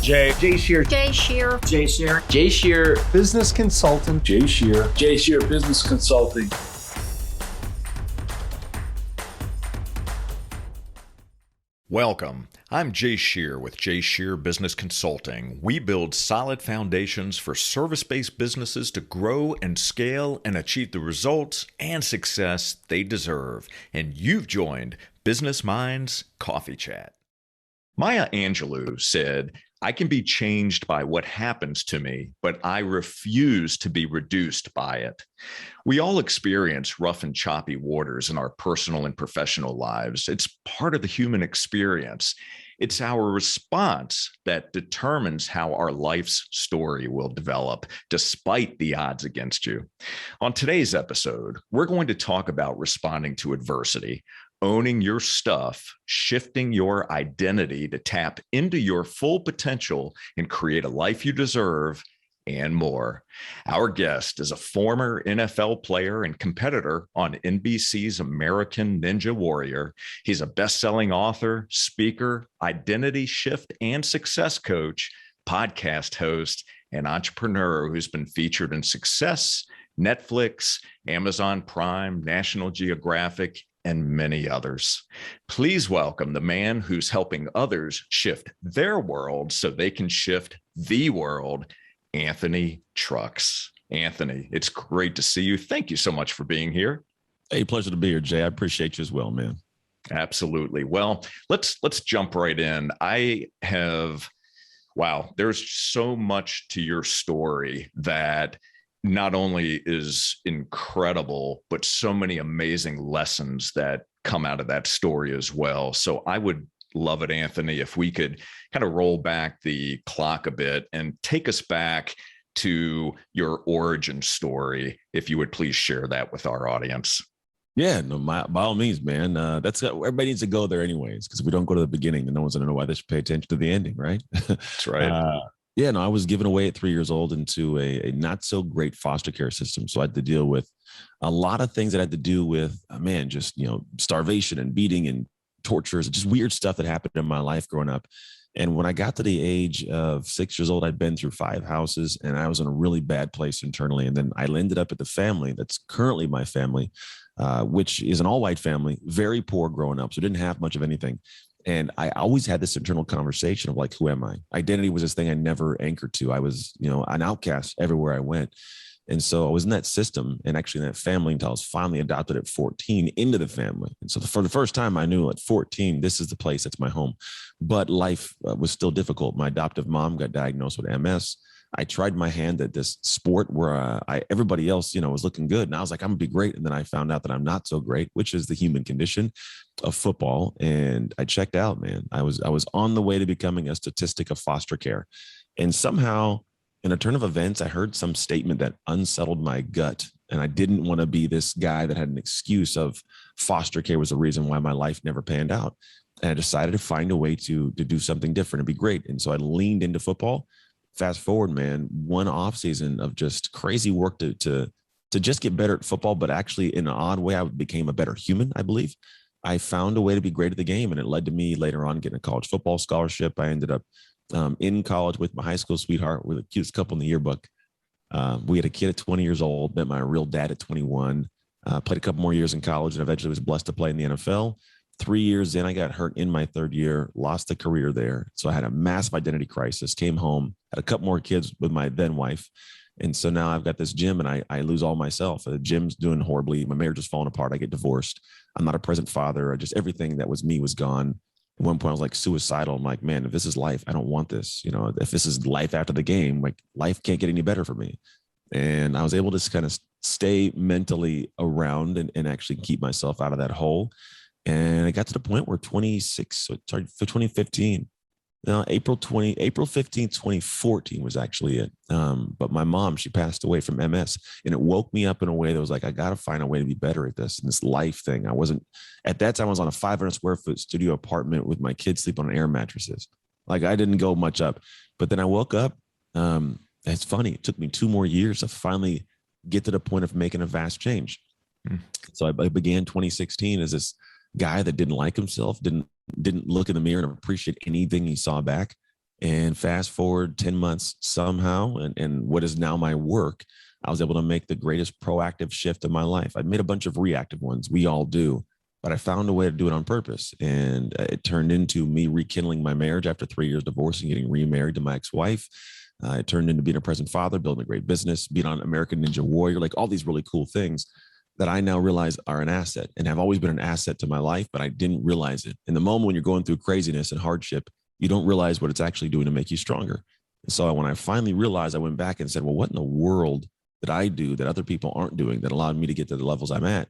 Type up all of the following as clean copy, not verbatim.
Jay Shear. Jay Shear. Jay Shear. Jay Shear, business consultant. Jay Shear. Jay Shear Business Consulting. Welcome. I'm Jay Shear with Jay Shear Business Consulting. We build solid foundations for service-based businesses to grow and scale and achieve the results and success they deserve. And you've joined Business Minds Coffee Chat. Maya Angelou said, "I can be changed by what happens to me, but I refuse to be reduced by it." We all experience rough and choppy waters in our personal and professional lives. It's part of the human experience. It's our response that determines how our life's story will develop, despite the odds against you. On today's episode, we're going to talk about responding to adversity, owning your stuff, shifting your identity to tap into your full potential and create a life you deserve, and more. Our guest is a former NFL player and competitor on NBC's American Ninja Warrior. He's a best-selling author, speaker, identity shift and success coach, podcast host, and entrepreneur who's been featured in Success, Netflix, Amazon Prime, National Geographic, and many others. Please welcome the man who's helping others shift their world so they can shift the world, Anthony Trucks. Anthony, it's great to see you. Thank you so much for being here. Hey, pleasure to be here, Jay. I appreciate you as well, man. Absolutely. Well, let's jump right in. There's so much to your story that not only is incredible, but so many amazing lessons that come out of that story as well. So I would love it, Anthony, if we could kind of roll back the clock a bit and take us back to your origin story, if you would please share that with our audience. Yeah, no, by all means, man. That's everybody needs to go there anyways, because if we don't go to the beginning, then no one's going to know why they should pay attention to the ending, right? That's right. I was given away at 3 years old into a not so great foster care system. So I had to deal with a lot of things that had to do with, starvation and beating and tortures, just weird stuff that happened in my life growing up. And when I got to the age of 6 years old, I'd been through 5 houses and I was in a really bad place internally. And then I ended up at the family that's currently my family, which is an all-white family, very poor growing up. So didn't have much of anything. And I always had this internal conversation of like, who am I? Identity was this thing I never anchored to. I was, an outcast everywhere I went. And so I was in that system and actually in that family until I was finally adopted at 14 into the family. And so for the first time, I knew at 14, this is the place, that's my home. But life was still difficult. My adoptive mom got diagnosed with MS. I tried my hand at this sport where everybody else, was looking good. And I was like, I'm gonna be great. And then I found out that I'm not so great, which is the human condition of football. And I checked out, man. I was on the way to becoming a statistic of foster care. And somehow in a turn of events, I heard some statement that unsettled my gut. And I didn't want to be this guy that had an excuse of foster care was the reason why my life never panned out. And I decided to find a way to do something different and be great. And so I leaned into football. Fast forward, man, one off season of just crazy work to just get better at football, but actually in an odd way, I became a better human, I believe. I found a way to be great at the game, and it led to me later on getting a college football scholarship. I ended up in college with my high school sweetheart. We're the cutest couple in the yearbook. We had a kid at 20 years old, met my real dad at 21, played a couple more years in college, and eventually was blessed to play in the NFL. 3 years in, I got hurt in my third year, lost a career there. So I had a massive identity crisis, came home, had a couple more kids with my then wife. And so now I've got this gym and I lose all myself. The gym's doing horribly. My marriage is falling apart. I get divorced. I'm not a present father. Just everything that was me was gone. At one point I was like suicidal. I'm like, man, if this is life, I don't want this. If this is life after the game, like life can't get any better for me. And I was able to kind of stay mentally around and actually keep myself out of that hole. And I got to the point where 2015, April 15th, 2014 was actually it. But my mom, she passed away from MS, and it woke me up in a way that was like, I got to find a way to be better at this. And this life thing, at that time, I was on a 500 square foot studio apartment with my kids sleeping on air mattresses. Like I didn't go much up, but then I woke up. It's funny. It took me 2 more years to finally get to the point of making a vast change. So I began 2016 as this guy that didn't like himself, didn't look in the mirror and appreciate anything he saw back. And fast forward 10 months somehow, and what is now my work, I was able to make the greatest proactive shift of my life. I made a bunch of reactive ones. We all do. But I found a way to do it on purpose. And it turned into me rekindling my marriage after 3 years divorce and getting remarried to my ex-wife. It turned into being a present father, building a great business, being on American Ninja Warrior, like all these really cool things that I now realize are an asset and have always been an asset to my life, but I didn't realize it. In the moment when you're going through craziness and hardship, you don't realize what it's actually doing to make you stronger. And so when I finally realized, I went back and said, well, what in the world did I do that other people aren't doing that allowed me to get to the levels I'm at?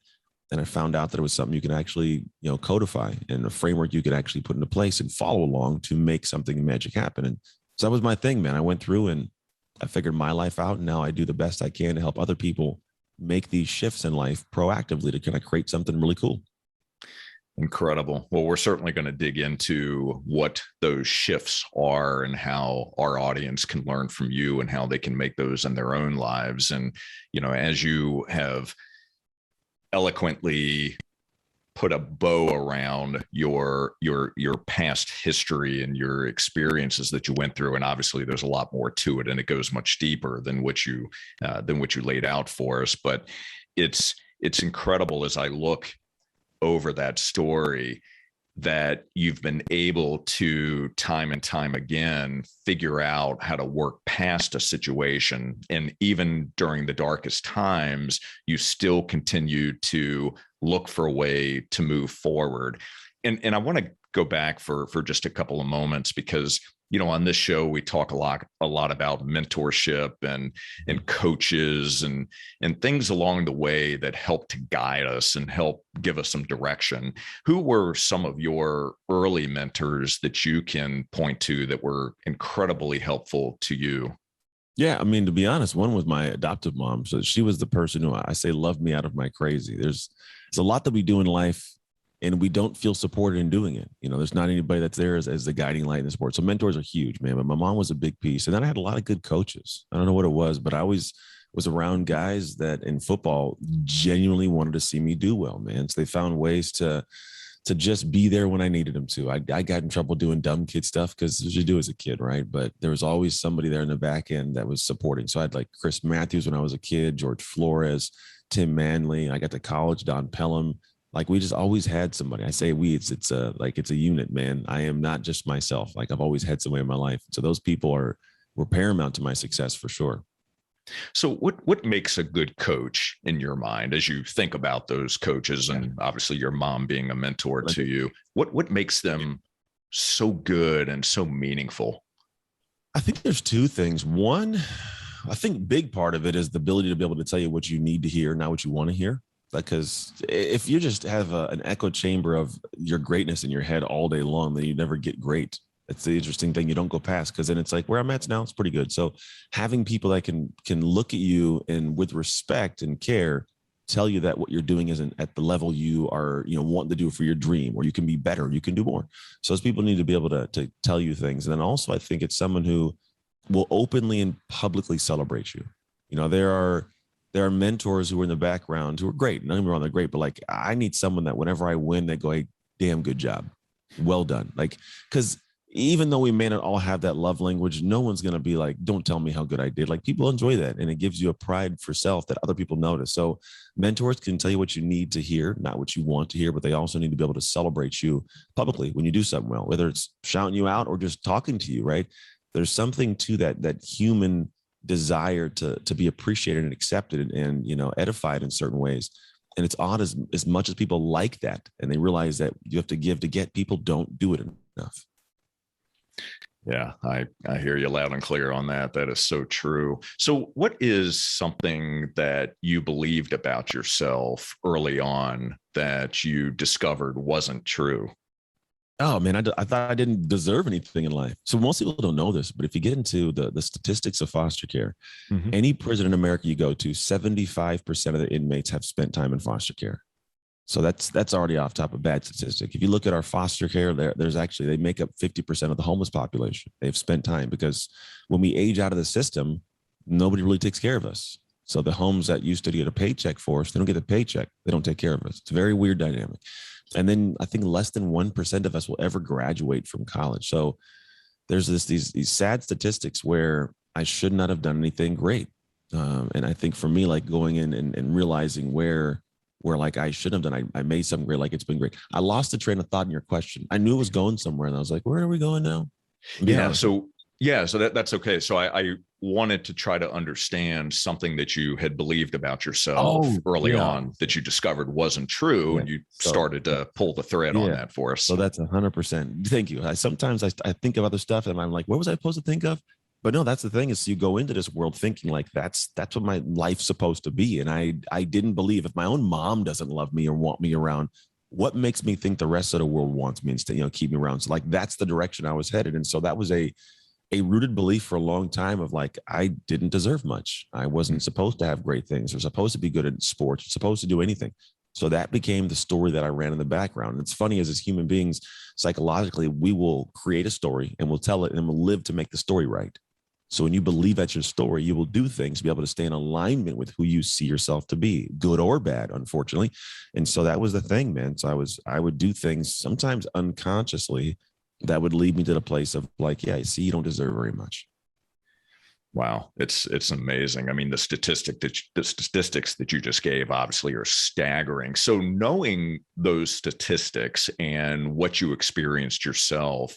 And I found out that it was something you can actually, codify, and a framework you could actually put into place and follow along to make something magic happen. And so that was my thing, man. I went through and I figured my life out, and now I do the best I can to help other people make these shifts in life proactively to kind of create something really cool. Incredible. Well, we're certainly going to dig into what those shifts are and how our audience can learn from you and how they can make those in their own lives. And, as you have eloquently put a bow around your past history and your experiences that you went through, and obviously there's a lot more to it, and it goes much deeper than what you laid out for us. But it's incredible as I look over that story that you've been able to time and time again figure out how to work past a situation. And even during the darkest times, you still continue to look for a way to move forward. And I want to go back for just a couple of moments, because on this show we talk a lot about mentorship and coaches and things along the way that help to guide us and help give us some direction. Who were some of your early mentors that you can point to that were incredibly helpful to you? Yeah, I mean, to be honest, one was my adoptive mom. So she was the person who I say loved me out of my crazy. There's a lot that we do in life, and we don't feel supported in doing it. There's not anybody that's there as the guiding light in the sport. So mentors are huge, man. But my mom was a big piece. And then I had a lot of good coaches. I don't know what it was, but I always was around guys that in football genuinely wanted to see me do well, man. So they found ways to just be there when I needed them to. I got in trouble doing dumb kid stuff because that's what you do as a kid, right? But there was always somebody there in the back end that was supporting. So I had like Chris Matthews when I was a kid, George Flores, Tim Manley. I got to college, Don Pelham. Like we just always had somebody. I say we, it's a unit, man. I am not just myself. Like I've always had somebody in my life. So those people were paramount to my success for sure. So what makes a good coach in your mind as you think about those coaches, and obviously your mom being a mentor to you? What makes them so good and so meaningful? I think there's two things. One, I think big part of it is the ability to be able to tell you what you need to hear, not what you want to hear. Because if you just have an echo chamber of your greatness in your head all day long, then you never get great. That's the interesting thing. You don't go past, because then it's like where I'm at now, it's pretty good. So having people that can look at you and with respect and care, tell you that what you're doing isn't at the level you are, wanting to do for your dream, or you can be better, you can do more. So those people need to be able to tell you things. And then also I think it's someone who will openly and publicly celebrate you. There are mentors who are in the background who are great. Don't get me wrong, they're great, but like I need someone that whenever I win, they go, "Hey, damn good job. Well done." Like, because even though we may not all have that love language, no one's going to be like, "Don't tell me how good I did." Like people enjoy that. And it gives you a pride for self that other people notice. So mentors can tell you what you need to hear, not what you want to hear, but they also need to be able to celebrate you publicly when you do something well, whether it's shouting you out or just talking to you, right? There's something to that human desire to be appreciated and accepted and edified in certain ways. And it's odd as much as people like that and they realize that you have to give to get, people don't do it enough. Yeah, I hear you loud and clear on that. That is so true. So what is something that you believed about yourself early on that you discovered wasn't true? Oh man, I thought I didn't deserve anything in life. So most people don't know this, but if you get into the statistics of foster care, any prison in America you go to, 75% of the inmates have spent time in foster care. So that's already off top a bad statistic. If you look at our foster care, there's actually, they make up 50% of the homeless population. They've spent time, because when we age out of the system, nobody really takes care of us. So the homes that used to get a paycheck for us, they don't get a paycheck. They don't take care of us. It's a very weird dynamic. And then I think less than 1% of us will ever graduate from college. So there's these sad statistics where I should not have done anything great. And I think for me, like going in and realizing where like I should have done, I made something great. Like it's been great. I lost the train of thought in your question. I knew it was going somewhere, and I was like, where are we going now? I'm being Yeah. honest. So that's okay. So I wanted to try to understand something that you had believed about yourself Oh, early yeah. on that you discovered wasn't true. Yeah. And you So started to pull the thread on yeah. that for us. So that's 100%. Thank you. Sometimes I think of other stuff and I'm like, what was I supposed to think of? But no, that's the thing is you go into this world thinking like that's what my life's supposed to be. And I didn't believe if my own mom doesn't love me or want me around, what makes me think the rest of the world wants me and keep me around. So like that's the direction I was headed. And so that was a rooted belief for a long time of like I didn't deserve much. I wasn't supposed to have great things or supposed to be good at sports, supposed to do anything. So that became the story that I ran in the background. And it's funny as human beings, psychologically, we will create a story and we'll tell it and we'll live to make the story right. So when you believe that's your story, you will do things to be able to stay in alignment with who you see yourself to be, good or bad, unfortunately. And so that was the thing, man. So I would do things sometimes unconsciously that would lead me to the place of like, yeah, I see you don't deserve very much. Wow, it's amazing. I mean, the statistics that you just gave obviously are staggering. So knowing those statistics and what you experienced yourself,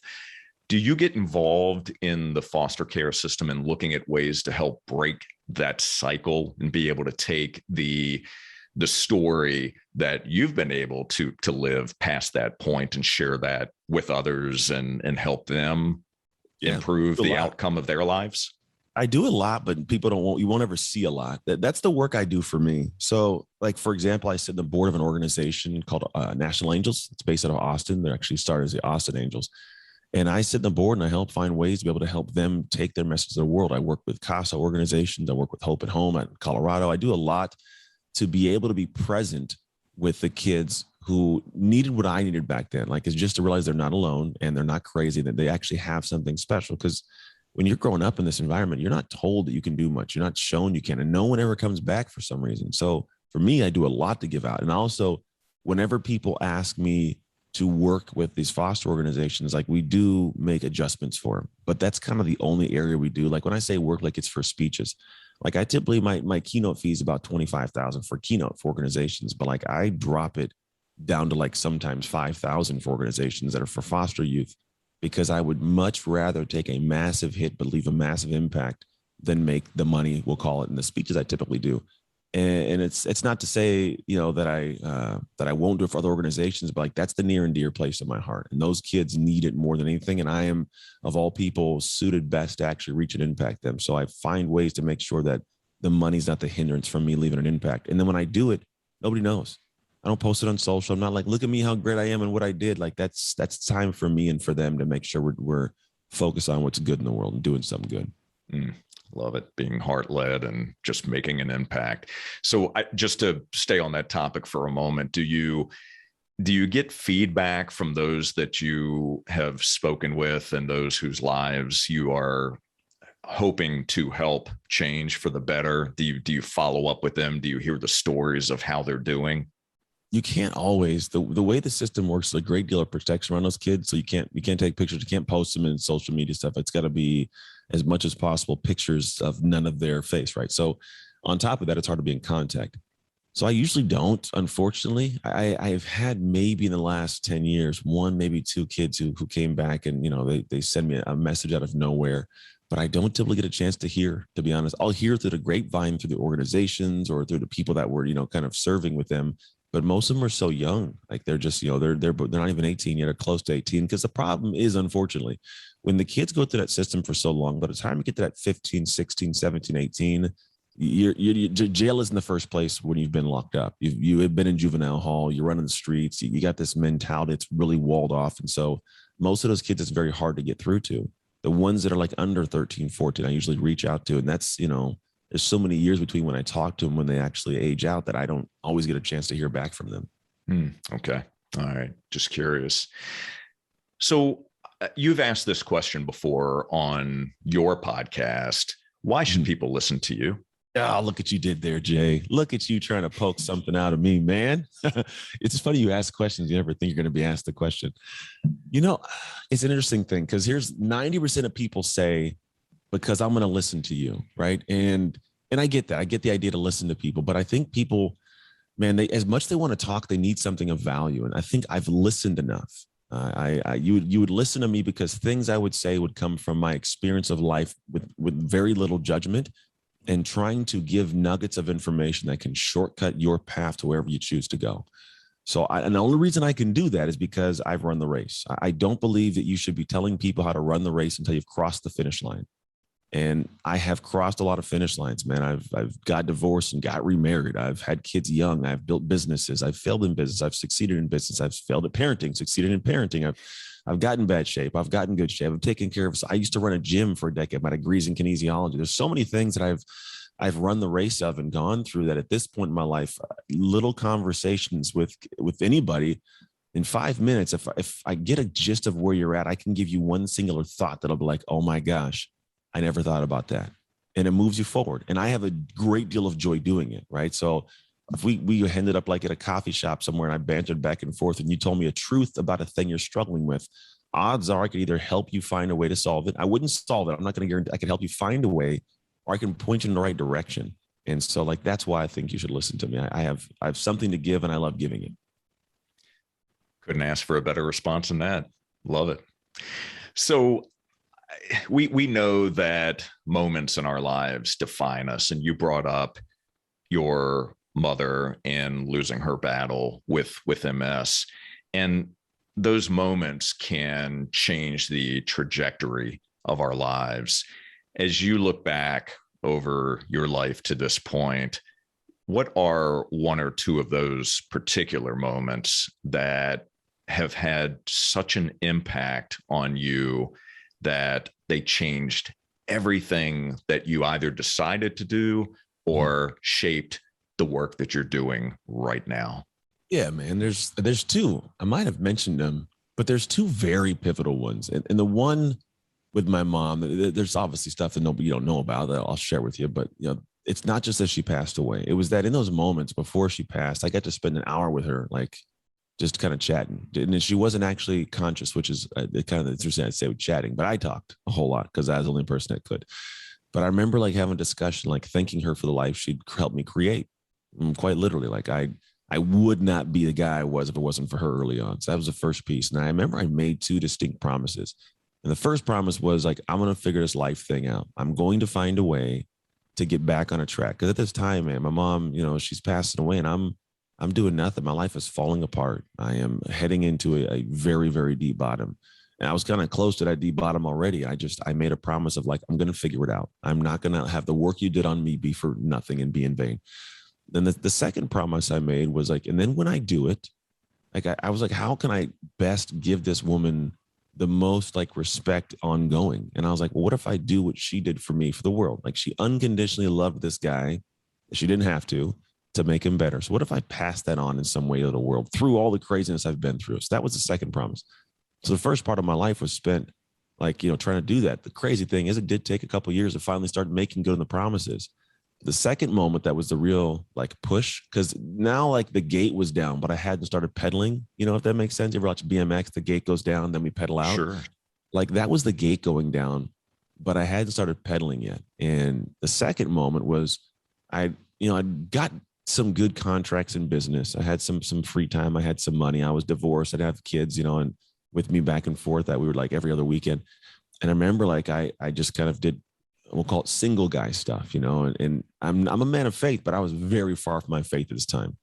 do you get involved in the foster care system and looking at ways to help break that cycle and be able to take the story that you've been able to live past that point and share that with others and help them improve the outcome of their lives? I do a lot, but people you won't ever see a lot. That's the work I do for me. So like, for example, I sit in the board of an organization called National Angels. It's based out of Austin. They're actually started as the Austin Angels. And I sit in the board and I help find ways to be able to help them take their message to the world. I work with CASA organizations. I work with Hope at Home at Colorado. I do a lot to be able to be present with the kids who needed what I needed back then. Like, it's just to realize they're not alone and they're not crazy, that they actually have something special. Because when you're growing up in this environment, you're not told that you can do much. You're not shown you can, and no one ever comes back for some reason. So for me, I do a lot to give out. And also, whenever people ask me to work with these foster organizations, like we do make adjustments for them, but that's kind of the only area we do. Like when I say work, like it's for speeches. Like I typically, my keynote fee is about $25,000 for keynote for organizations, but like I drop it down to like sometimes 5,000 for organizations that are for foster youth, because I would much rather take a massive hit, but leave a massive impact than make the money, we'll call it, in the speeches I typically do. And it's not to say, that I won't do it for other organizations, but like that's the near and dear place of my heart. And those kids need it more than anything. And I am, of all people, suited best to actually reach and impact them. So I find ways to make sure that the money's not the hindrance from me leaving an impact. And then when I do it, nobody knows. I don't post it on social. I'm not like, look at me, how great I am and what I did. Like that's time for me and for them to make sure we're focused on what's good in the world and doing something good. Love it. Being heart-led and just making an impact. So just to stay on that topic for a moment, do you get feedback from those that you have spoken with and those whose lives you are hoping to help change for the better? Do you follow up with them? Do you hear the stories of how they're doing? You can't always, the way the system works, a great deal of protection around those kids. So you can't take pictures, you can't post them in social media stuff. It's got to be as much as possible pictures of none of their face, right? So on top of that, it's hard to be in contact. So I usually don't, unfortunately. I've had maybe in the last 10 years, one, maybe two kids who came back and, they send me a message out of nowhere, but I don't typically get a chance to hear, to be honest. I'll hear through the grapevine, through the organizations or through the people that were, kind of serving with them. But most of them are so young, like they're just, they're not even 18 yet, or close to 18. Because the problem is, unfortunately, when the kids go through that system for so long, by the time you get to that 15, 16, 17, 18, jail isn't the first place when you've been locked up. You have been in juvenile hall, you're running the streets, you got this mentality that's really walled off. And so most of those kids, it's very hard to get through to. The ones that are like under 13, 14, I usually reach out to. And that's, there's so many years between when I talk to them, when they actually age out, that I don't always get a chance to hear back from them. Okay. All right. Just curious. So you've asked this question before on your podcast. Why should people listen to you? Oh, look what you did there, Jay. Look at you trying to poke something out of me, man. It's funny you ask questions. You never think you're going to be asked the question. You know, it's an interesting thing because here's 90% of people say, because I'm going to listen to you, right? And I get that. I get the idea to listen to people, but I think people, man, they as much as they want to talk, they need something of value. And I think I've listened enough. You would listen to me because things I would say would come from my experience of life with very little judgment and trying to give nuggets of information that can shortcut your path to wherever you choose to go. And the only reason I can do that is because I've run the race. I don't believe that you should be telling people how to run the race until you've crossed the finish line. And I have crossed a lot of finish lines, man. I've got divorced and got remarried. I've had kids young. I've built businesses. I've failed in business. I've succeeded in business. I've failed at parenting, succeeded in parenting. I've gotten bad shape. I've gotten good shape. I've taken care of. I used to run a gym for a decade. My degrees in kinesiology. There's so many things that I've run the race of and gone through that at this point in my life, little conversations with anybody in 5 minutes, if I get a gist of where you're at, I can give you one singular thought that'll be like, oh my gosh, I never thought about that. And it moves you forward. And I have a great deal of joy doing it, right? So if we ended up like at a coffee shop somewhere and I bantered back and forth and you told me a truth about a thing you're struggling with, odds are I could either help you find a way to solve it. I wouldn't solve it. I'm not going to guarantee. I can help you find a way, or I can point you in the right direction. And so like, that's why I think you should listen to me. I have something to give and I love giving it. Couldn't ask for a better response than that. Love it. So we know that moments in our lives define us. And you brought up your mother and losing her battle with MS. And those moments can change the trajectory of our lives. As you look back over your life to this point, what are one or two of those particular moments that have had such an impact on you that they changed everything that you either decided to do or shaped the work that you're doing right now? Yeah, man, there's two. I might have mentioned them, but there's two very pivotal ones. And the one with my mom, there's obviously stuff that nobody you don't know about that I'll share with you, but you know, it's not just that she passed away. It was that in those moments before she passed, I got to spend an hour with her, like just kind of chatting. And she wasn't actually conscious, which is kind of the interesting I'd say with chatting, but I talked a whole lot because I was the only person that could. But I remember like having a discussion, like thanking her for the life she'd helped me create. Quite literally, like I would not be the guy I was if it wasn't for her early on. So that was the first piece. And I remember I made two distinct promises. And the first promise was like, I'm going to figure this life thing out. I'm going to find a way to get back on a track. Because at this time, man, my mom, you know, she's passing away and I'm doing nothing. My life is falling apart. I am heading into a very, very deep bottom. And I was kind of close to that deep bottom already. I made a promise of like, I'm going to figure it out. I'm not going to have the work you did on me be for nothing and be in vain. Then the second promise I made was like, and then when I do it, like I was like, how can I best give this woman the most like respect ongoing? And I was like, well, what if I do what she did for me for the world? Like she unconditionally loved this guy. She didn't have to make him better. So what if I pass that on in some way to the world through all the craziness I've been through? So that was the second promise. So the first part of my life was spent like, you know, trying to do that. The crazy thing is it did take a couple of years to finally start making good on the promises. The second moment that was the real like push, because now like the gate was down, but I hadn't started pedaling, you know, if that makes sense. You ever watch BMX, the gate goes down, then we pedal out. Sure. Like that was the gate going down, but I hadn't started pedaling yet. And the second moment was I got some good contracts in business. I had some free time. I had some money. I was divorced. I'd have kids, you know, and with me back and forth that we were like every other weekend. And I remember like I just kind of did, we'll call it single guy stuff, you know, and I'm a man of faith, but I was very far from my faith at this time.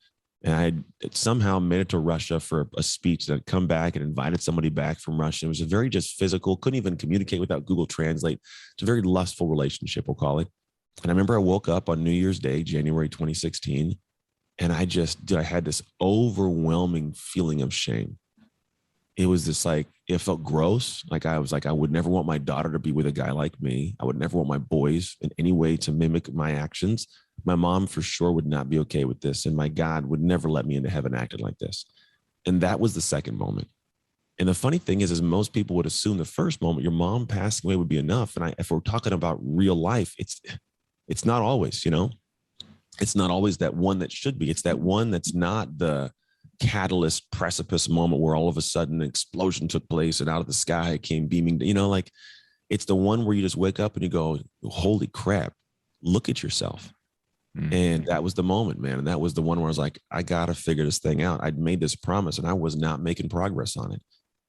And I had somehow made it to Russia for a speech that had come back and invited somebody back from Russia. It was a very just physical, couldn't even communicate without Google Translate. It's a very lustful relationship, we'll call it. And I remember I woke up on New Year's Day, January 2016, and I had this overwhelming feeling of shame. It was this like, it felt gross. Like I was like, I would never want my daughter to be with a guy like me. I would never want my boys in any way to mimic my actions. My mom for sure would not be okay with this. And my God would never let me into heaven acting like this. And that was the second moment. And the funny thing is most people would assume the first moment, your mom passing away would be enough. And if we're talking about real life, It's not always, it's not always that one that should be. It's that one that's not the catalyst precipice moment where all of a sudden an explosion took place and out of the sky came beaming, like it's the one where you just wake up and you go, holy crap, look at yourself. And that was the moment, man. And that was the one where I was like, I got to figure this thing out. I'd made this promise and I was not making progress on it.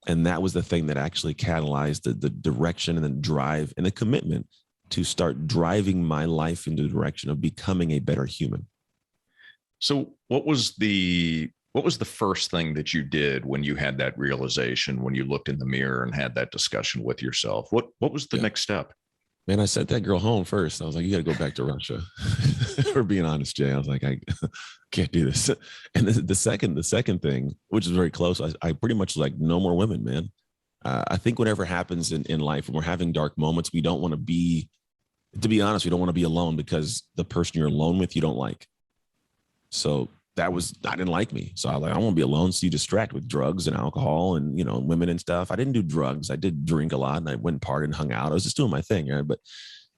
And that was the thing that actually catalyzed the direction and the drive and the commitment to start driving my life into the direction of becoming a better human. So what was the first thing that you did when you had that realization, when you looked in the mirror and had that discussion with yourself? What was the next step? Man, I sent that girl home first. I was like, you got to go back to Russia. For being honest, Jay, I was like, I can't do this. And the second thing, which is very close, I pretty much like no more women, man. I think whatever happens in life, when we're having dark moments, we don't want to be, to be honest, we don't want to be alone because the person you're alone with, you don't like. So I didn't like me. So I was like, I won't be alone. So you distract with drugs and alcohol and, women and stuff. I didn't do drugs. I did drink a lot and I went and partied and hung out. I was just doing my thing. Right? But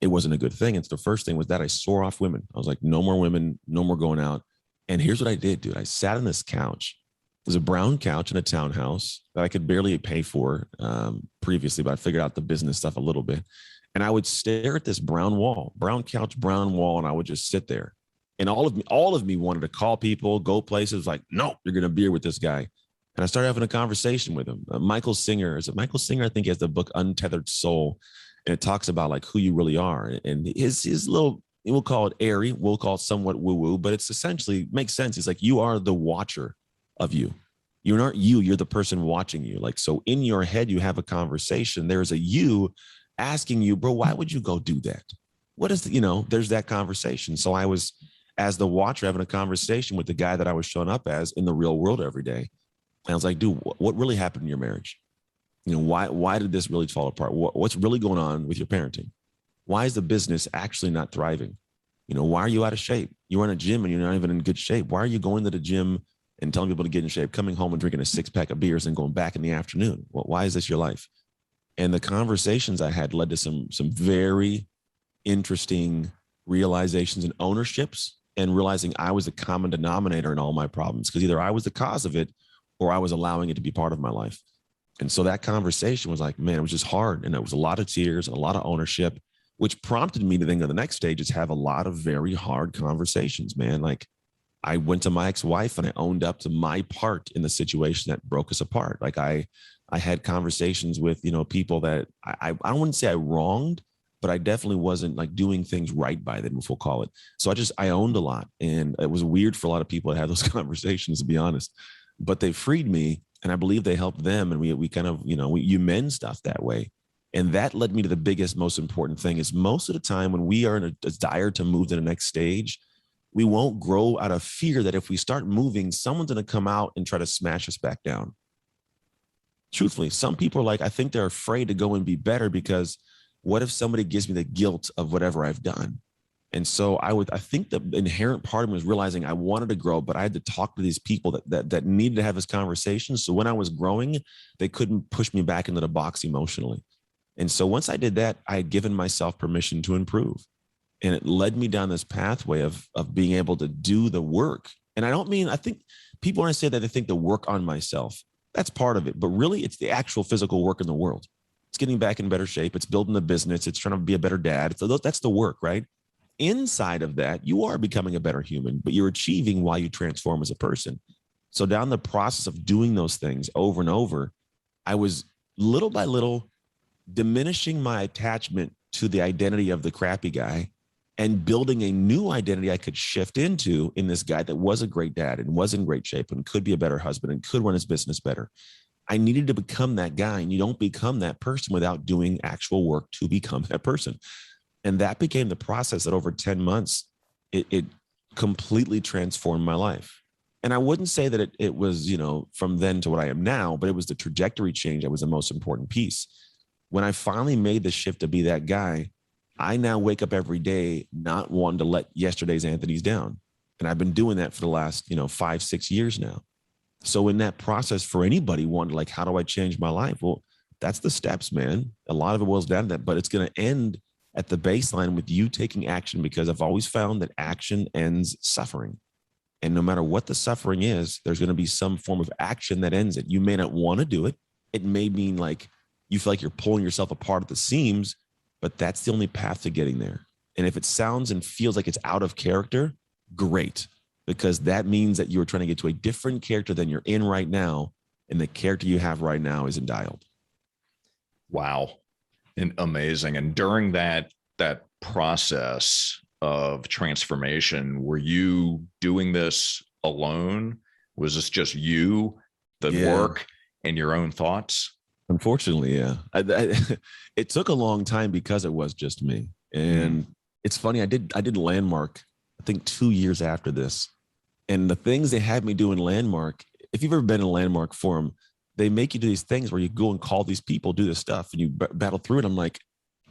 it wasn't a good thing. And so the first thing was that I swore off women. I was like, no more women, no more going out. And here's what I did, dude. I sat on this couch. It was a brown couch in a townhouse that I could barely pay for previously, but I figured out the business stuff a little bit. And I would stare at this brown couch, brown wall, and I would just sit there. And all of me wanted to call people, go places like, no, you're going to beer with this guy. And I started having a conversation with him. Michael Singer, is it Michael Singer? I think he has the book Untethered Soul. And it talks about like who you really are. And his little, we'll call it airy, we'll call it somewhat woo-woo, but it's essentially makes sense. It's like, you are the watcher of you. You're not you, you're the person watching you. Like, so in your head, you have a conversation. There's a you asking you, bro, why would you go do that? What is, there's that conversation. So I was, as the watcher, having a conversation with the guy that I was showing up as in the real world every day. And I was like, dude, what really happened in your marriage? Why did this really fall apart? What's really going on with your parenting? Why is the business actually not thriving? Why are you out of shape? You're in a gym and you're not even in good shape. Why are you going to the gym and telling people to get in shape, coming home and drinking a 6-pack of beers and going back in the afternoon? Why is this your life? And the conversations I had led to some very interesting realizations and ownerships, and realizing I was the common denominator in all my problems, because either I was the cause of it or I was allowing it to be part of my life. And so that conversation was like, man, it was just hard. And it was a lot of tears, a lot of ownership, which prompted me to think of the next stage is have a lot of very hard conversations, man. Like I went to my ex-wife and I owned up to my part in the situation that broke us apart. Like I had conversations with, people that I wouldn't say I wronged, but I definitely wasn't like doing things right by them, if we'll call it. So I owned a lot, and it was weird for a lot of people to have those conversations, to be honest, but they freed me, and I believe they helped them. And we kind of, you mend stuff that way. And that led me to the biggest, most important thing is most of the time when we are in a desire to move to the next stage, we won't grow out of fear that if we start moving, someone's going to come out and try to smash us back down. Truthfully, some people are like, I think they're afraid to go and be better because what if somebody gives me the guilt of whatever I've done? And so I think the inherent part of me was realizing I wanted to grow, but I had to talk to these people that needed to have this conversation. So when I was growing, they couldn't push me back into the box emotionally. And so once I did that, I had given myself permission to improve. And it led me down this pathway of being able to do the work. And I think people, when I say that, they think the work on myself, that's part of it. But really, it's the actual physical work in the world. It's getting back in better shape. It's building the business. It's trying to be a better dad. So that's the work, right? Inside of that, you are becoming a better human, but you're achieving while you transform as a person. So down the process of doing those things over and over, I was little by little diminishing my attachment to the identity of the crappy guy and building a new identity I could shift into in this guy that was a great dad and was in great shape and could be a better husband and could run his business better. I needed to become that guy, and you don't become that person without doing actual work to become that person. And that became the process that over 10 months, it completely transformed my life. And I wouldn't say that it was, from then to what I am now, but it was the trajectory change that was the most important piece. When I finally made the shift to be that guy, I now wake up every day not wanting to let yesterday's Anthony's down. And I've been doing that for the last, 5-6 years now. So in that process, for anybody wanting like, how do I change my life? Well, that's the steps, man. A lot of it boils down to that, but it's going to end at the baseline with you taking action, because I've always found that action ends suffering. And no matter what the suffering is, there's going to be some form of action that ends it. You may not want to do it. It may mean like you feel like you're pulling yourself apart at the seams, but that's the only path to getting there. And if it sounds and feels like it's out of character, great, because that means that you're trying to get to a different character than you're in right now. And the character you have right now isn't dialed. Wow. And amazing. And during that process of transformation, were you doing this alone? Was this just you, the work, and your own thoughts? Unfortunately, yeah. It took a long time because it was just me. And it's funny, I did Landmark, I think 2 years after this. And the things they had me do in Landmark, if you've ever been in a Landmark forum, they make you do these things where you go and call these people, do this stuff, and you battle through it. I'm like,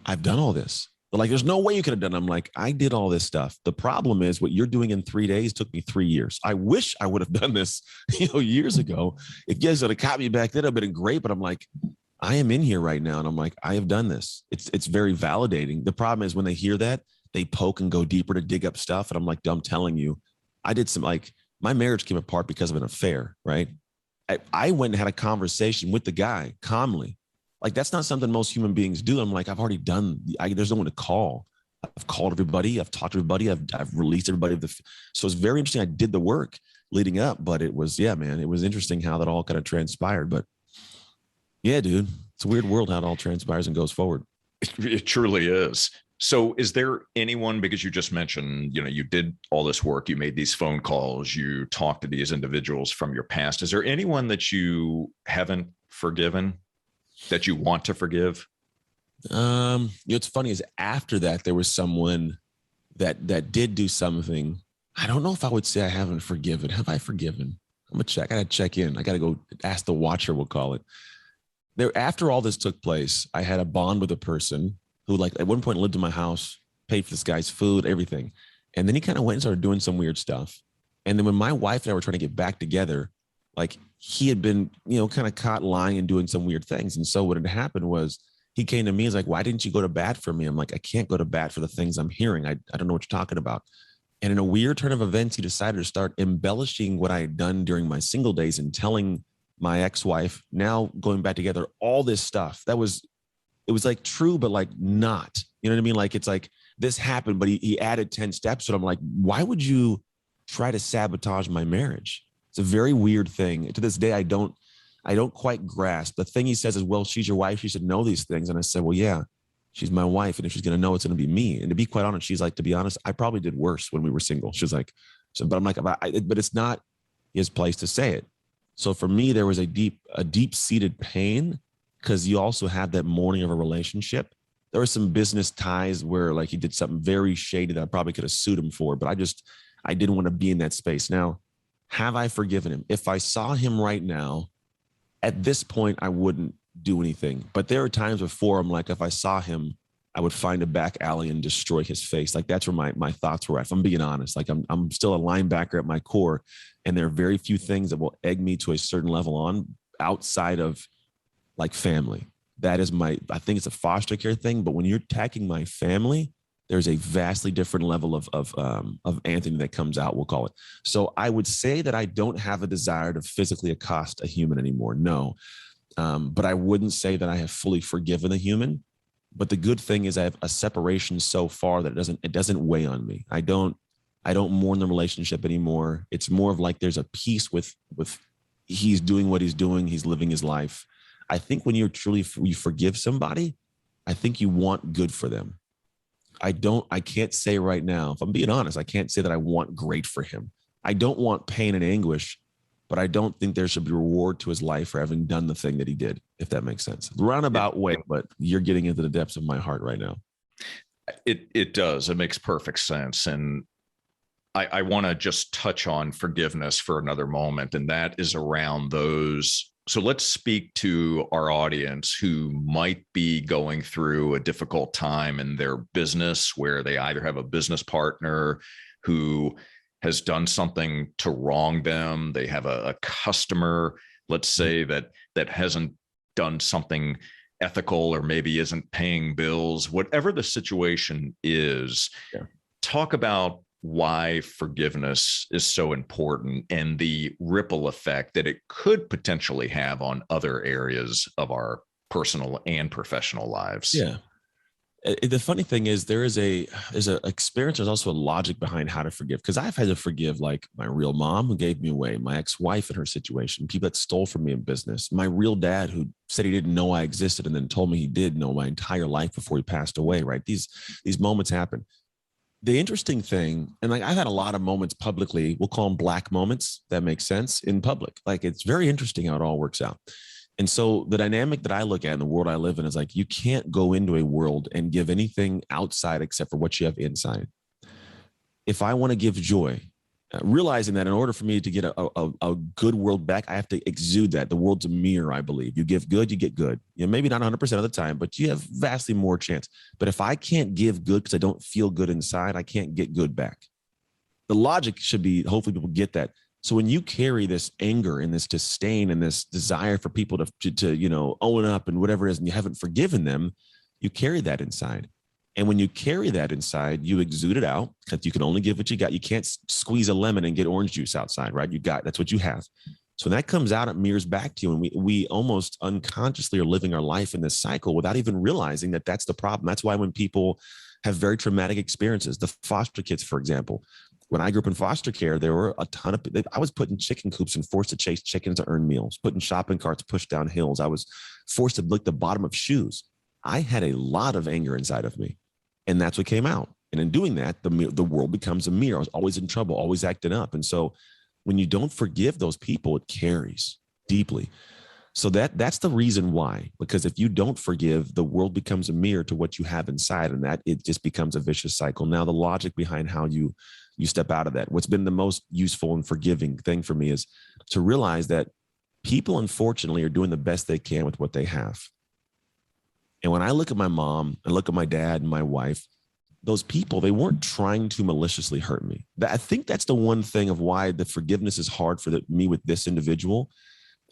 I've done all this. They're like, there's no way you could have done it. I'm like, I did all this stuff. The problem is what you're doing in 3 days took me 3 years. I wish I would have done this, years ago. If you guys would have caught me back then, it'd have been great. But I'm like, I am in here right now. And I'm like, I have done this. It's very validating. The problem is when they hear that, they poke and go deeper to dig up stuff. And I'm like, I'm telling you, I did some, like, my marriage came apart because of an affair, right? I went and had a conversation with the guy calmly. Like, that's not something most human beings do. I'm like, I've already done, there's no one to call. I've called everybody. I've talked to everybody. I've released everybody. So it's very interesting. I did the work leading up, but it was, man, it was interesting how that all kind of transpired. But yeah, dude, it's a weird world how it all transpires and goes forward. It truly is. So is there anyone, because you just mentioned, you did all this work, you made these phone calls, you talked to these individuals from your past. Is there anyone that you haven't forgiven, that you want to forgive? What's funny is after that, there was someone that did do something. I don't know if I would say I haven't forgiven. Have I forgiven? I'm gonna check. I gotta check in. I gotta go ask the watcher, we'll call it. There, after all this took place, I had a bond with a person who, like, at one point lived in my house, paid for this guy's food, everything. And then he kind of went and started doing some weird stuff. And then when my wife and I were trying to get back together, like, he had been, kind of caught lying and doing some weird things. And so what had happened was he came to me and was like, why didn't you go to bat for me? I'm like, I can't go to bat for the things I'm hearing. I don't know what you're talking about. And in a weird turn of events, he decided to start embellishing what I had done during my single days and telling my ex-wife, now going back together, all this stuff. It was like true, but like not, you know what I mean? Like, it's like this happened, but he added 10 steps. And I'm like, why would you try to sabotage my marriage? It's a very weird thing. To this day, I don't quite grasp. The thing he says is, well, she's your wife. She should know these things. And I said, well, yeah, she's my wife. And if she's going to know, it's going to be me. And to be quite honest, she's like, to be honest, I probably did worse when we were single. She's like, so, but I'm like, but it's not his place to say it. So for me, there was a deep-seated pain, because you also have that mourning of a relationship. There were some business ties where, like, he did something very shady that I probably could have sued him for, but I didn't want to be in that space. Now, have I forgiven him? If I saw him right now, at this point, I wouldn't do anything. But there are times before I'm like, if I saw him, I would find a back alley and destroy his face. Like, that's where my thoughts were at. If I'm being honest, like, I'm still a linebacker at my core. And there are very few things that will egg me to a certain level on outside of, like, family. That is I think it's a foster care thing. But when you're attacking my family, there's a vastly different level of Anthony that comes out, we'll call it. So I would say that I don't have a desire to physically accost a human anymore. No. But I wouldn't say that I have fully forgiven a human. But the good thing is I have a separation so far that it doesn't weigh on me. I don't mourn the relationship anymore. It's more of like there's a peace with he's doing what he's doing. He's living his life. I think when you forgive somebody, I think you want good for them. I can't say right now, if I'm being honest, I can't say that I want great for him. I don't want pain and anguish, but I don't think there should be reward to his life for having done the thing that he did, if that makes sense. Roundabout way, but you're getting into the depths of my heart right now. It does. It makes perfect sense. And I want to just touch on forgiveness for another moment. And that is around those. So let's speak to our audience who might be going through a difficult time in their business, where they either have a business partner who has done something to wrong them. They have a customer, let's say, that hasn't done something ethical or maybe isn't paying bills, whatever the situation is. Yeah. Talk about why forgiveness is so important and the ripple effect that it could potentially have on other areas of our personal and professional lives. Yeah. The funny thing is there's a experience. There's also a logic behind how to forgive, because I've had to forgive like my real mom who gave me away, my ex-wife and her situation, people that stole from me in business, my real dad who said he didn't know I existed and then told me he did know my entire life before he passed away. Right? These moments happen. The interesting thing, and like I've had a lot of moments publicly, we'll call them black moments, that makes sense, in public. Like it's very interesting how it all works out. And so the dynamic that I look at in the world I live in is like, you can't go into a world and give anything outside except for what you have inside. If I want to give joy, realizing that in order for me to get a good world back, I have to exude that. The world's a mirror, I believe. You give good, you get good. You know, maybe not 100% of the time, but you have vastly more chance. But if I can't give good because I don't feel good inside, I can't get good back. The logic should be, hopefully people get that. So when you carry this anger and this disdain and this desire for people to you know, own up and whatever it is, and you haven't forgiven them, you carry that inside. And when you carry that inside, you exude it out, because you can only give what you got. You can't squeeze a lemon and get orange juice outside, right? That's what you have. So when that comes out, it mirrors back to you. And we almost unconsciously are living our life in this cycle without even realizing that that's the problem. That's why when people have very traumatic experiences, the foster kids, for example, when I grew up in foster care, there were a ton of, I was put in chicken coops and forced to chase chickens to earn meals, put in shopping carts, pushed down hills. I was forced to lick the bottom of shoes. I had a lot of anger inside of me, and that's what came out. And in doing that, the world becomes a mirror. I was always in trouble, always acting up. And so when you don't forgive those people, it carries deeply. So that's the reason why, because if you don't forgive, the world becomes a mirror to what you have inside, and that it just becomes a vicious cycle. Now, the logic behind how you step out of that, what's been the most useful and forgiving thing for me is to realize that people, unfortunately, are doing the best they can with what they have. And when I look at my mom and look at my dad and my wife, those people, they weren't trying to maliciously hurt me. I think that's the one thing of why the forgiveness is hard for me with this individual,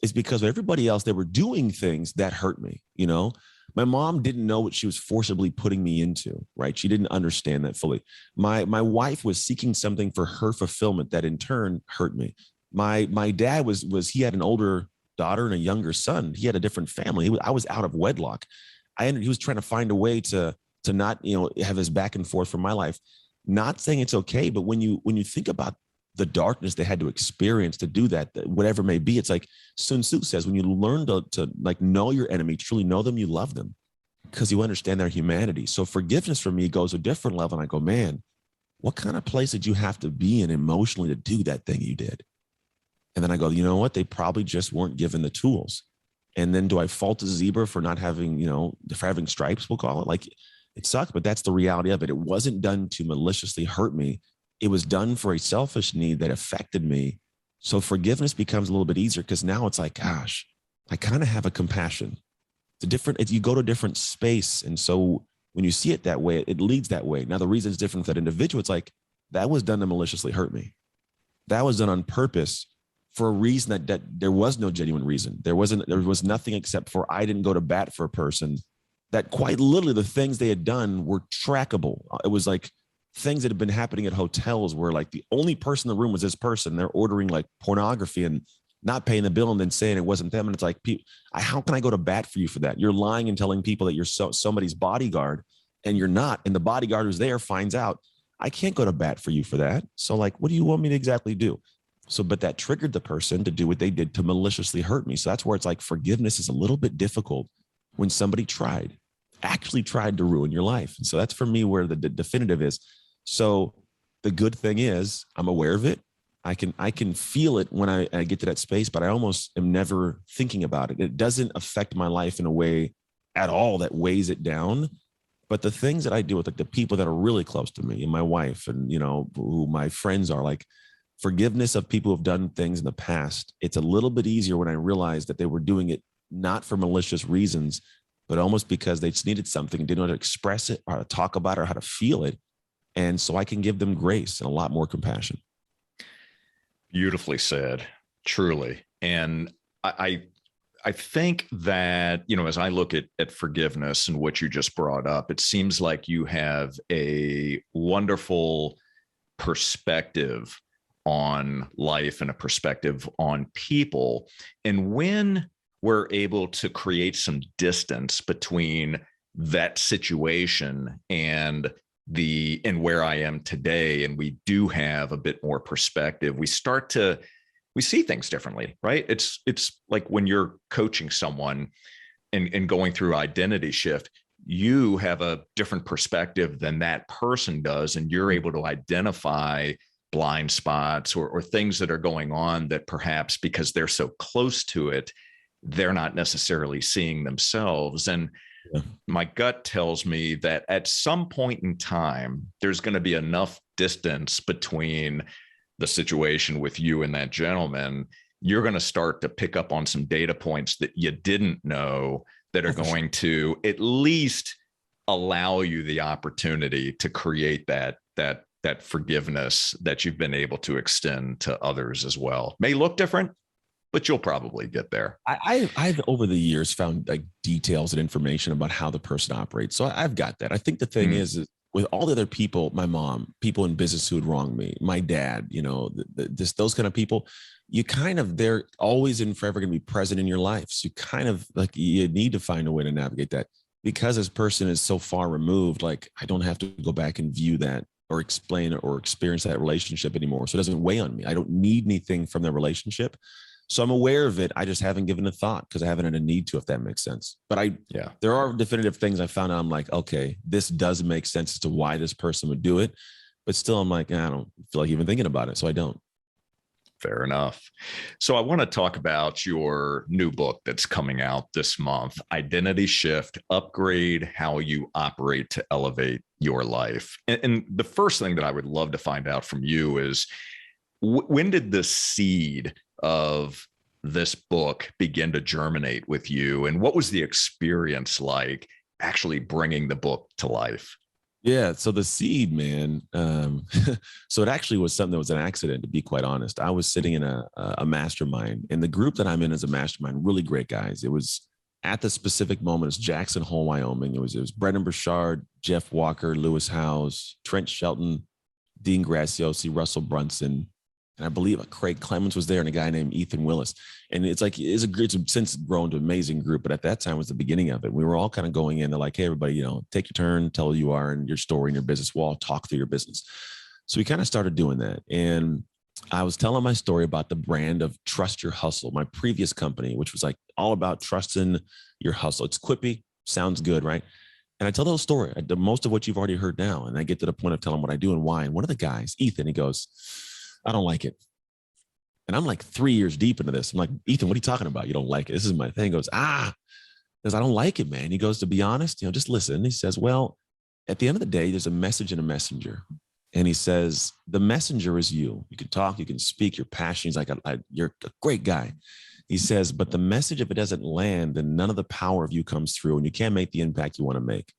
is because with everybody else, they were doing things that hurt me. You know, my mom didn't know what she was forcibly putting me into, right? She didn't understand that fully. My wife was seeking something for her fulfillment that in turn hurt me. My dad he had an older daughter and a younger son. He had a different family. I was out of wedlock. He was trying to find a way to not, you know, have his back and forth from my life. Not saying it's okay, but when you think about the darkness they had to experience to do that, whatever it may be, it's like Sun Tzu says, when you learn to like know your enemy, truly know them, you love them because you understand their humanity. So forgiveness for me goes a different level. And I go, man, what kind of place did you have to be in emotionally to do that thing you did? And then I go, you know what? They probably just weren't given the tools. And then do I fault a zebra for not having, you know, for having stripes, we'll call it? Like, it sucked, but that's the reality of it. It wasn't done to maliciously hurt me. It was done for a selfish need that affected me. So forgiveness becomes a little bit easier because now it's like, gosh, I kind of have a compassion. You go to a different space. And so when you see it that way, it leads that way. Now, the reason it's different for that individual, it's like, that was done to maliciously hurt me. That was done on purpose for a reason that there was no genuine reason. There was nothing except for I didn't go to bat for a person, that quite literally the things they had done were trackable. It was like things that had been happening at hotels where like the only person in the room was this person. They're ordering like pornography and not paying the bill and then saying it wasn't them. And it's like, how can I go to bat for you for that? You're lying and telling people that you're somebody's bodyguard and you're not. And the bodyguard who's there finds out. I can't go to bat for you for that. So like, what do you want me to exactly do? So, but that triggered the person to do what they did to maliciously hurt me. So that's where it's like forgiveness is a little bit difficult when somebody actually tried to ruin your life. And so that's for me where the definitive is. So the good thing is I'm aware of it. I can feel it when I get to that space, but I almost am never thinking about it. It doesn't affect my life in a way at all that weighs it down. But the things that I do with like the people that are really close to me and my wife and, you know, who my friends are, like forgiveness of people who have done things in the past. It's a little bit easier when I realize that they were doing it not for malicious reasons, but almost because they just needed something and didn't know how to express it or how to talk about it or how to feel it. And so I can give them grace and a lot more compassion. Beautifully said, truly. And I I think that, as I look at forgiveness and what you just brought up, it seems like you have a wonderful perspective on life and a perspective on people. And when we're able to create some distance between that situation and where I am today, and we do have a bit more perspective, we see things differently, right? It's like when you're coaching someone and going through identity shift, you have a different perspective than that person does, and you're able to identify blind spots or things that are going on that perhaps because they're so close to it, they're not necessarily seeing themselves. And my gut tells me that at some point in time, there's going to be enough distance between the situation with you and that gentleman. You're going to start to pick up on some data points that you didn't know that are going to at least allow you the opportunity to create that forgiveness that you've been able to extend to others as well. May look different, but you'll probably get there. I've over the years found like details and information about how the person operates. So I've got that. I think the thing is with all the other people, my mom, people in business who had wronged me, my dad, those kind of people, they're always and forever going to be present in your life. So you kind of like, you need to find a way to navigate that, because this person is so far removed. Like, I don't have to go back and view that or explain or experience that relationship anymore. So it doesn't weigh on me. I don't need anything from the relationship. So I'm aware of it. I just haven't given a thought because I haven't had a need to, if that makes sense. But there are definitive things I found out. I'm like, okay, this does make sense as to why this person would do it. But still, I'm like, I don't feel like even thinking about it. So I don't. Fair enough. So I want to talk about your new book that's coming out this month, Identity Shift, Upgrade How You Operate to Elevate Your Life. And the first thing that I would love to find out from you is, when did the seed of this book begin to germinate with you? And what was the experience like actually bringing the book to life? Yeah. So the seed, man. So it actually was something that was an accident, to be quite honest. I was sitting in a mastermind, and the group that I'm in is a mastermind, really great guys. It was at the specific moment, it's Jackson Hole, Wyoming. It was Brendan Burchard, Jeff Walker, Lewis Howes, Trent Shelton, Dean Graziosi, Russell Brunson, and I believe Craig Clemens was there, and a guy named Ethan Willis. And it's since grown to an amazing group, but at that time was the beginning of it. We were all kind of going in, they're like, hey, everybody, take your turn, tell who you are and your story and your business. We'll all talk through your business. So we kind of started doing that. And I was telling my story about the brand of Trust Your Hustle, my previous company, which was like all about trusting your hustle. It's quippy, sounds good, right? And I tell the whole story, most of what you've already heard now. And I get to the point of telling what I do and why. And one of the guys, Ethan, he goes, I don't like it. And I'm like 3 years deep into this. I'm like, Ethan, what are you talking about? You don't like it. This is my thing. He goes, I don't like it, man. He goes, to be honest, just listen. He says, well, at the end of the day, there's a message and a messenger. And he says, the messenger is you. You can talk, you can speak, you're passionate. He's like, you're a great guy. He says, but the message, if it doesn't land, then none of the power of you comes through and you can't make the impact you want to make.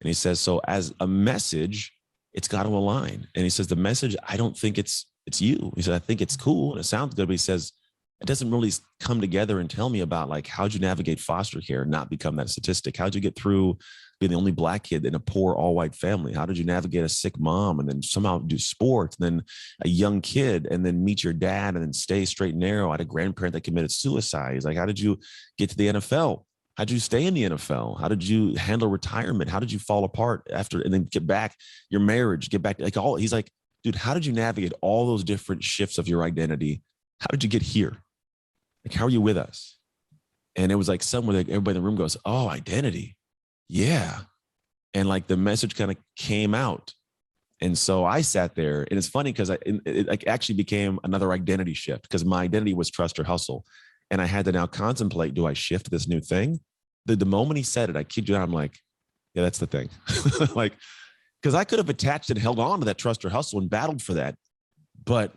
And he says, so as a message, it's got to align. And he says, the message, I don't think it's you. He said, I think it's cool and it sounds good, but he says, it doesn't really come together and tell me about like, how'd you navigate foster care and not become that statistic? How'd you get through being the only Black kid in a poor all white family? How did you navigate a sick mom and then somehow do sports, and then a young kid, and then meet your dad and then stay straight and narrow? I had a grandparent that committed suicide. He's like, how did you get to the NFL? How did you stay in the NFL? How did you handle retirement? How did you fall apart after and then get back your marriage, get back like all? He's like, dude, how did you navigate all those different shifts of your identity? How did you get here? Like, how are you with us? And it was like somewhere that everybody in the room goes, oh, identity. Yeah. And like the message kind of came out. And so I sat there, and it's funny because it like actually became another identity shift, because my identity was trust or hustle. And I had to now contemplate, do I shift this new thing? The moment he said it, I kid you not, I'm like, yeah, that's the thing. Like, because I could have attached and held on to that trust or hustle and battled for that. But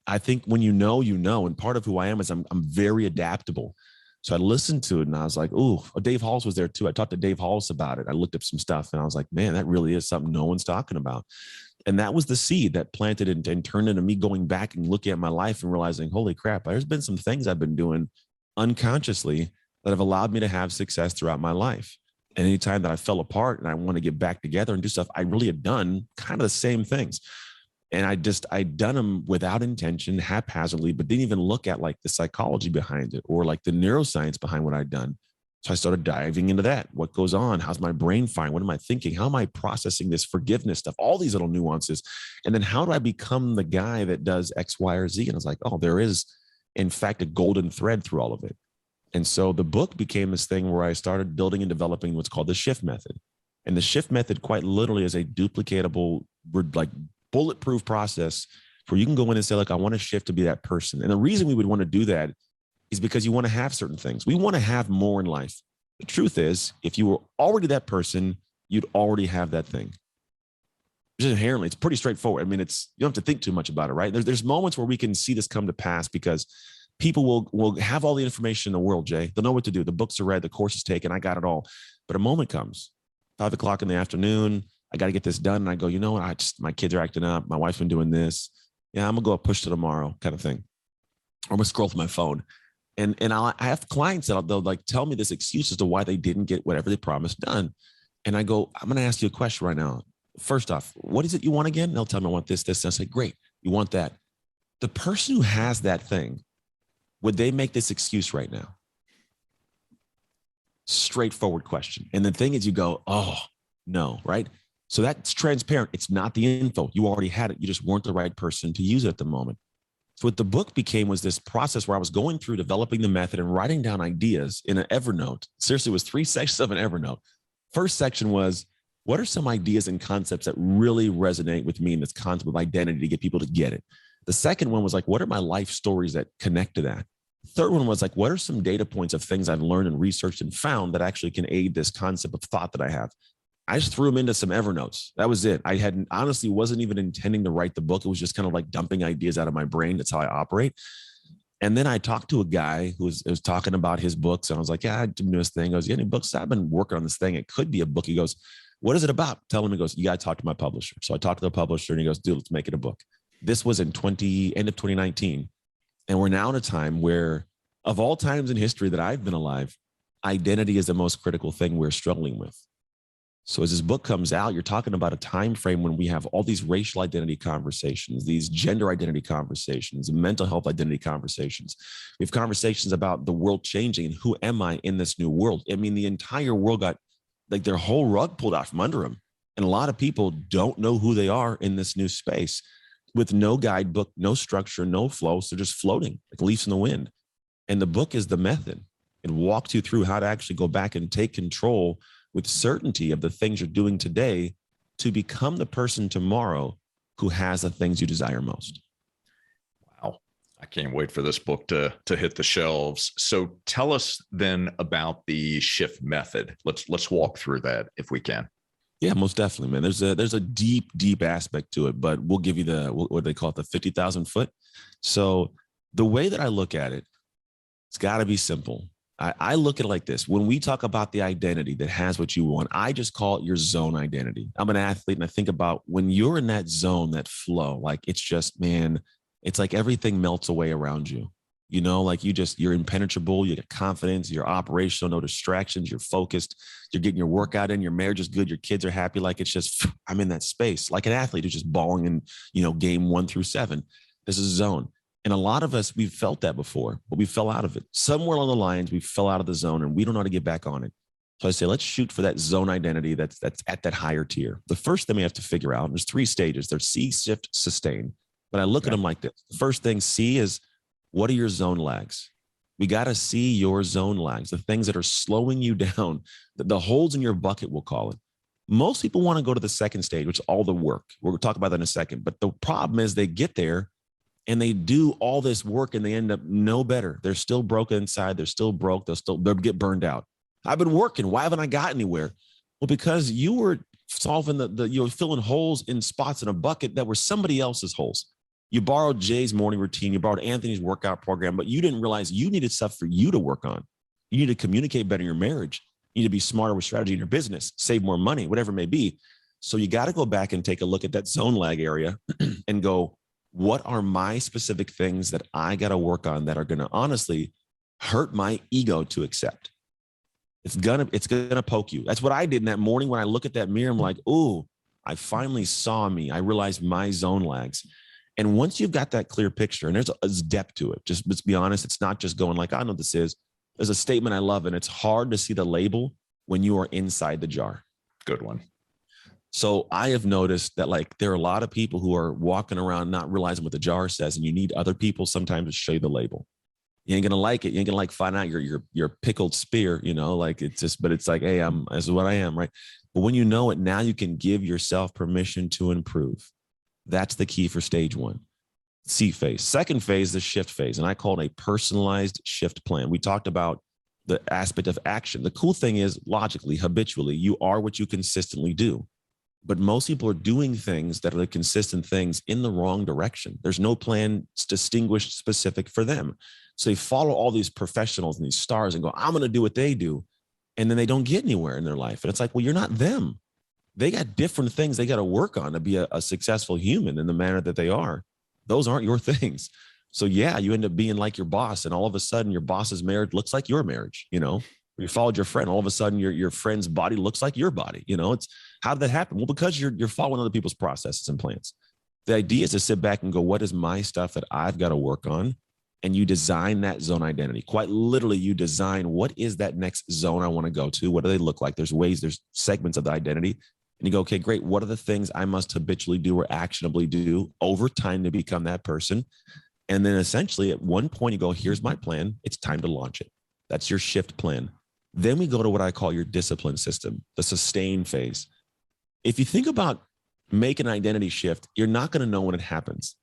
I think when you know, and part of who I am is I'm very adaptable. So I listened to it and I was like, ooh, Dave Halls was there too. I talked to Dave Halls about it. I looked up some stuff and I was like, man, that really is something no one's talking about. And that was the seed that planted and turned into me going back and looking at my life and realizing, holy crap, there's been some things I've been doing unconsciously that have allowed me to have success throughout my life. And anytime that I fell apart and I want to get back together and do stuff, I really had done kind of the same things. And I'd done them without intention, haphazardly, but didn't even look at like the psychology behind it or like the neuroscience behind what I'd done. So I started diving into that. What goes on? How's my brain firing? What am I thinking? How am I processing this forgiveness stuff? All these little nuances. And then how do I become the guy that does X, Y, or Z? And I was like, oh, there is, in fact, a golden thread through all of it. And so the book became this thing where I started building and developing what's called the shift method. And the shift method quite literally is a duplicatable, like bulletproof process where you can go in and say, like, I want to shift to be that person. And the reason we would want to do that is because you want to have certain things. We want to have more in life. The truth is, if you were already that person, you'd already have that thing. Just inherently, it's pretty straightforward. I mean, you don't have to think too much about it, right? There's moments where we can see this come to pass because people will have all the information in the world, Jay. They'll know what to do. The books are read, the course is taken, I got it all. But a moment comes, 5 o'clock in the afternoon, I got to get this done. And I go, you know what? My kids are acting up. My wife's been doing this. Yeah, I'm gonna go push to tomorrow kind of thing. Or I'm gonna scroll through my phone. And I have clients that they'll like tell me this excuse as to why they didn't get whatever they promised done. And I go, I'm gonna ask you a question right now. First off, what is it you want again? And they'll tell me I want this, this. And I say, great, you want that. The person who has that thing, would they make this excuse right now? Straightforward question. And the thing is, you go, oh, no, right? So that's transparent. It's not the info. You already had it. You just weren't the right person to use it at the moment. So what the book became was this process where I was going through developing the method and writing down ideas in an Evernote. Seriously, it was 3 sections of an Evernote. First section was, what are some ideas and concepts that really resonate with me in this concept of identity to get people to get it? The second one was like, what are my life stories that connect to that? Third one was like, what are some data points of things I've learned and researched and found that actually can aid this concept of thought that I have? I just threw them into some Evernotes. That was it. I hadn't honestly wasn't even intending to write the book. It was just kind of like dumping ideas out of my brain. That's how I operate. And then I talked to a guy who was talking about his books. And I was like, yeah, I did this thing. He goes, yeah, any books? I've been working on this thing. It could be a book. He goes, what is it about? Tell him. He goes, you got to talk to my publisher. So I talked to the publisher and he goes, dude, let's make it a book. This was in end of 2019. And we're now in a time where, of all times in history that I've been alive, identity is the most critical thing we're struggling with. So as this book comes out, you're talking about a time frame when we have all these racial identity conversations, these gender identity conversations, mental health identity conversations. We have conversations about the world changing and who am I in this new world? I mean, the entire world got like their whole rug pulled out from under them. And a lot of people don't know who they are in this new space with no guidebook, no structure, no flow. So they're just floating like leaves in the wind. And the book is the method. It walks you through how to actually go back and take control with certainty of the things you're doing today to become the person tomorrow who has the things you desire most. Wow. I can't wait for this book to hit the shelves. So tell us then about the shift method. Let's walk through that if we can. Yeah, most definitely, man. There's a deep aspect to it, but we'll give you what they call it, the 50,000 foot. So the way that I look at it, it's got to be simple. I look at it like this. When we talk about the identity that has what you want, I just call it your zone identity. I'm an athlete and I think about when you're in that zone, that flow, like it's just, man, it's like everything melts away around you. You know, like you're impenetrable, you get confidence, you're operational, no distractions, you're focused, you're getting your workout in, your marriage is good, your kids are happy. Like it's just, I'm in that space, like an athlete who's just balling in, game 1 through 7. This is a zone. And a lot of us, we've felt that before, but we fell out of it. Somewhere along the lines, we fell out of the zone and we don't know how to get back on it. So I say, let's shoot for that zone identity that's at that higher tier. The first thing we have to figure out, there's 3 stages. There's see, shift, sustain. But I look at them like this. The first thing, C, is what are your zone lags? We got to see your zone lags, the things that are slowing you down, the holes in your bucket, we'll call it. Most people want to go to the second stage, which is all the work. We're going to talk about that in a second. But the problem is they get there and they do all this work and they end up no better. They're still broken inside. They're still broke. They'll get burned out. I've been working. Why haven't I got anywhere? Well, because you were solving you were filling holes in spots in a bucket that were somebody else's holes. You borrowed Jay's morning routine. You borrowed Anthony's workout program, but you didn't realize you needed stuff for you to work on. You need to communicate better in your marriage. You need to be smarter with strategy in your business, save more money, whatever it may be. So you got to go back and take a look at that zone lag area and go, what are my specific things that I got to work on that are going to honestly hurt my ego to accept. It's gonna poke you. That's what I did in that morning when I look at that mirror. I'm like, oh, I finally saw me. I realized my zone lags. And once you've got that clear picture, and there's depth to it, just let's be honest, it's not just going like, I know what this is. There's a statement I love, and it's hard to see the label when you are inside the jar. Good one. So I have noticed that like there are a lot of people who are walking around not realizing what the jar says, and you need other people sometimes to show you the label. You ain't gonna like it. You ain't gonna like find out your pickled spear, like it's just, but it's like, hey, this is what I am, right? But when you know it, now you can give yourself permission to improve. That's the key for stage one. C phase. Second phase, the shift phase. And I call it a personalized shift plan. We talked about the aspect of action. The cool thing is logically, habitually, you are what you consistently do. But most people are doing things that are the consistent things in the wrong direction. There's no plan distinguished specific for them. So they follow all these professionals and these stars and go, I'm going to do what they do. And then they don't get anywhere in their life. And it's like, well, you're not them. They got different things they got to work on to be a successful human in the manner that they are. Those aren't your things. So yeah, you end up being like your boss, and all of a sudden your boss's marriage looks like your marriage. You followed your friend, all of a sudden your friend's body looks like your body. It's how did that happen? Well, because you're following other people's processes and plans. The idea is to sit back and go, what is my stuff that I've got to work on? And you design that zone identity. Quite literally, you design what is that next zone I want to go to? What do they look like? There's segments of the identity. And you go, okay, great. What are the things I must habitually do or actionably do over time to become that person? And then essentially at one point you go, here's my plan. It's time to launch it. That's your shift plan. Then we go to what I call your discipline system, the sustain phase. If you think about make an identity shift, you're not going to know when it happens.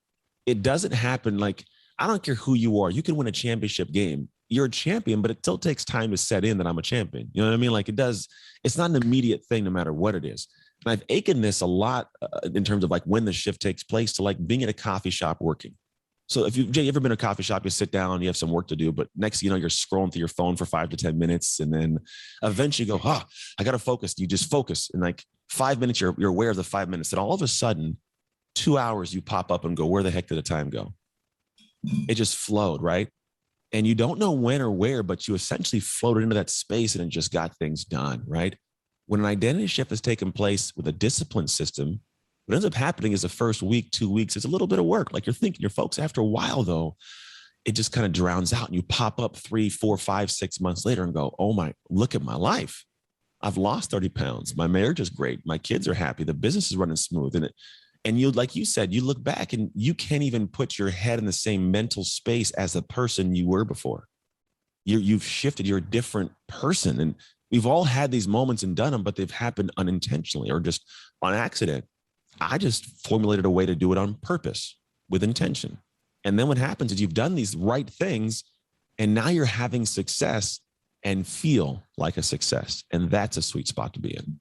It doesn't happen like, I don't care who you are. You can win a championship game. You're a champion, but it still takes time to set in that I'm a champion. You know what I mean? Like it's not an immediate thing no matter what it is. And I've aching this a lot in terms of like when the shift takes place to like being at a coffee shop working. So Jay, you ever been to a coffee shop, you sit down, you have some work to do, but next, you're scrolling through your phone for 5 to 10 minutes. And then eventually you go, I got to focus. You just focus. And like 5 minutes, you're aware of the 5 minutes. And all of a sudden, 2 hours, you pop up and go, where the heck did the time go? It just flowed, right? And you don't know when or where, but you essentially floated into that space and it just got things done, right? When an identity shift has taken place with a discipline system, what ends up happening is the first week, 2 weeks, it's a little bit of work. Like you're thinking, your folks, after a while though, it just kind of drowns out and you pop up 3, 4, 5, 6 months later and go, oh my, look at my life. I've lost 30 pounds. My marriage is great. My kids are happy. The business is running smooth. And you, like you said, you look back and you can't even put your head in the same mental space as the person you were before. You've shifted. You're a different person. And we've all had these moments and done them, but they've happened unintentionally or just on accident. I just formulated a way to do it on purpose with intention. And then what happens is you've done these right things and now you're having success and feel like a success. And that's a sweet spot to be in.